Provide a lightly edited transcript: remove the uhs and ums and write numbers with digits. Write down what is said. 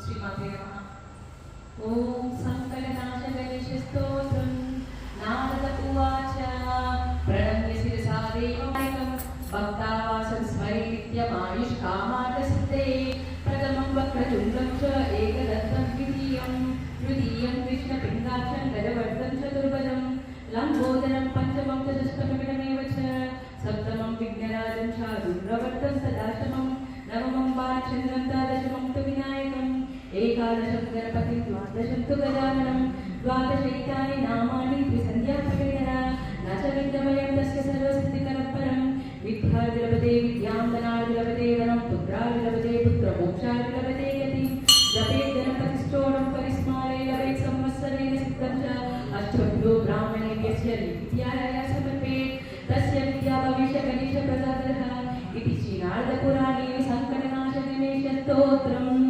श्रीमाते नमः। ओम संकटनाशगणेशस्तोत्रं नारद उवाच प्रणम्य शिरसा देवमायकं भक्तावासं स्मरे नित्यमायुष्कामार्थसिद्धे प्रथमं वक्रतुण्डं च एकदन्तं द्वितीयं कृष्णपिङ्गाक्षं गजवर्धं चतुर्भुजं लम्बोदरं पञ्चमं चतुष्टयमेव च सप्तमं विघ्नराजं चारुण्डवर्तं सदाशिवं नवमं बालचन्द्रं द्वादशमं तु विनायकम् एकादशं गणपतिं द्वादशं तु गजाननं द्वादशैतानि नामानि त्रिसन्ध्याप्रवेदना न च विद्यमयं तस्य सर्वसिद्धिकरपरं विद्यार्थिलभते विद्यां धनार्थिलभते धनं पुत्रार्थिलभते पुत्रमोक्षार्थिलभते यतिं जपेत् गणपतिष्ठोणं परिस्मारे लभेत् संवत्सरेण सिद्धं च अष्टभ्यो ब्राह्मणेभ्यस्य विद्यालया समर्पेत् तस्य विद्या भविष्यगणेशप्रसादः इति श्रीनारदपुराणे सङ्कटनाशगणेशस्तोत्रम्।